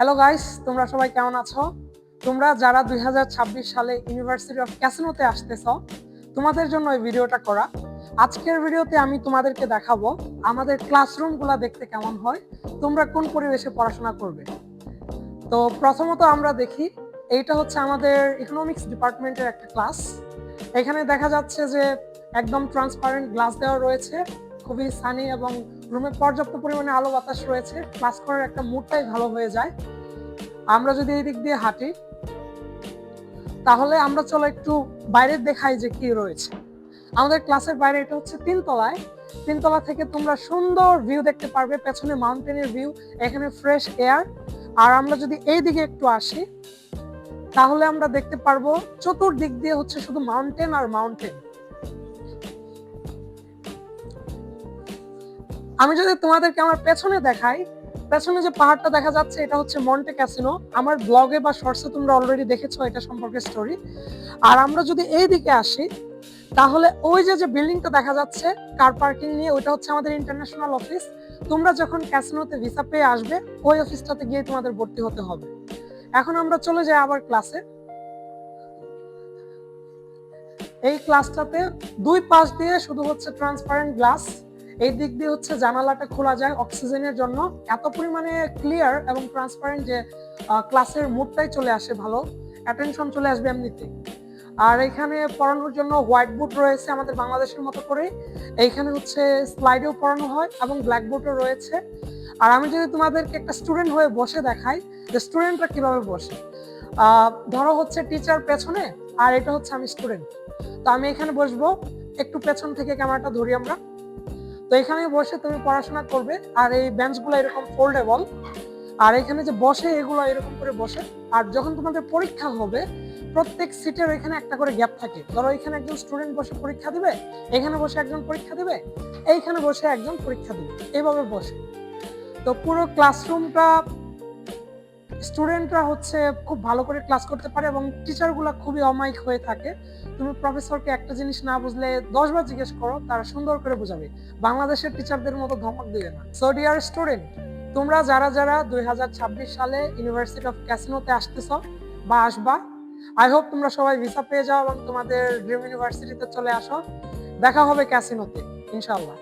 Hello guys, তোমরা সবাই কেমন আছো? তোমরা যারা 2026 সালে ইউনিভার্সিটি অফ ক্যাসিনোতে আসতেছ, তোমাদের জন্য এই ভিডিওটা করা। আজকের ভিডিওতে আমি তোমাদেরকে দেখাবো আমাদের ক্লাসরুমগুলো দেখতে কেমন হয়, তোমরা কোন পরিবেশে পড়াশোনা করবে। তো প্রথমত আমরা দেখি, এইটা হচ্ছে আমাদের ইকোনমিক্স ডিপার্টমেন্টের একটা ক্লাস। এখানে দেখা যাচ্ছে যে একদম ট্রান্সপারেন্ট গ্লাস দেওয়া রয়েছে, খুবই সানি এবং রুমে পর্যাপ্ত পরিমাণে আলো বাতাস রয়েছে, ক্লাস করার একটা মুডটাই ভালো হয়ে যায়। আমরা যদি এই দিক দিয়ে হাঁটি, তাহলে আমরা চলো একটু বাইরে দেখাই যে কি রয়েছে। আমাদের ক্লাসের বাইরে, এটা হচ্ছে তিনতলায়। তিনতলা থেকে তোমরা সুন্দর ভিউ দেখতে পারবে, পেছনে মাউন্টেনের ভিউ, এখানে ফ্রেশ এয়ার। আর আমরা যদি এই দিকে একটু আসি, তাহলে আমরা দেখতে পারবো চতুর্দিক দিয়ে হচ্ছে শুধু মাউন্টেন আর মাউন্টেন। আমি যদি তোমাদেরকে আমার পেছনে দেখাই, পেছনে যে পাহাড়টা দেখা যাচ্ছে, এটা হচ্ছে মন্টে ক্যাসিনো। আমার ব্লগে বা শর্টসে তোমরা অলরেডি দেখেছো এটা সম্পর্কে স্টোরি। আর আমরা যদি এই দিকে আসি, তাহলে ওই যে বিল্ডিংটা দেখা যাচ্ছে কার পার্কিং নিয়ে, ওইটা হচ্ছে আমাদের ইন্টারন্যাশনাল অফিস। তোমরা যখন ক্যাসিনোতে ভিসা পেয়ে আসবে, ওই অফিসটাতে গিয়ে তোমাদের ভর্তি হতে হবে। এখন আমরা চলে যাই আবার ক্লাসে। এই ক্লাসটাতে দুই পাশ দিয়ে শুধু হচ্ছে ট্রান্সপারেন্ট গ্লাস, এই দিক দিয়ে হচ্ছে জানালাটা খোলা যায় অক্সিজেনের জন্য। এত পরিমাণে ক্লিয়ার এবং ট্রান্সপারেন্ট যে ক্লাসের মুডটাই চলে আসে, ভালো অ্যাটেনশন চলে আসবে এমনিতে। আর এখানে পড়ানোর জন্য হোয়াইট বোর্ড রয়েছে আমাদের বাংলাদেশের মতো করে। এইখানে হচ্ছে স্লাইডেও পড়ানো হয় এবং ব্ল্যাকবোর্ডও রয়েছে। আর আমি যদি তোমাদেরকে একটা স্টুডেন্ট হয়ে বসে দেখাই যে স্টুডেন্টরা কিভাবে বসে, ধরো হচ্ছে টিচার পেছনে আর এটা হচ্ছে আমি স্টুডেন্ট। তো আমি এখানে বসবো, একটু পেছন থেকে ক্যামেরাটা ধরি আমরা। তো এখানে বসে তুমি পড়াশোনা করবে। আর এই বেঞ্চগুলো এরকম ফোল্ডেবল, আর এখানে যে বসে এগুলো এরকম করে বসে। আর যখন তোমাদের পরীক্ষা হবে, প্রত্যেক সিটের এখানে একটা করে গ্যাপ থাকে। ধরো এখানে একজন স্টুডেন্ট বসে পরীক্ষা দিবে, এখানে বসে একজন পরীক্ষা দিবে, এইখানে বসে একজন পরীক্ষা দিবে, এইভাবে বসে। তো পুরো ক্লাসরুমটা স্টুডেন্টরা হচ্ছে খুব ভালো করে ক্লাস করতে পারে এবং টিচারগুলো খুবই অমায়িক হয়ে থাকে। তুমি প্রফেসরকে একটা জিনিস না বুঝলে 10 বার জিজ্ঞেস করো, তারা সুন্দর করে বোঝাবে। বাংলাদেশের টিচারদের মতো ধমক দিবে না। সো ডিয়ার স্টুডেন্ট, তোমরা যারা যারা 2026 সালে ইউনিভার্সিটি অফ ক্যাসিনোতে আসতেছ বা আসবা, আই হোপ তোমরা সবাই ভিসা পেয়ে যাও এবং তোমাদের ড্রিম ইউনিভার্সিটিতে চলে আসো। দেখা হবে ক্যাসিনোতে ইনশাআল্লাহ।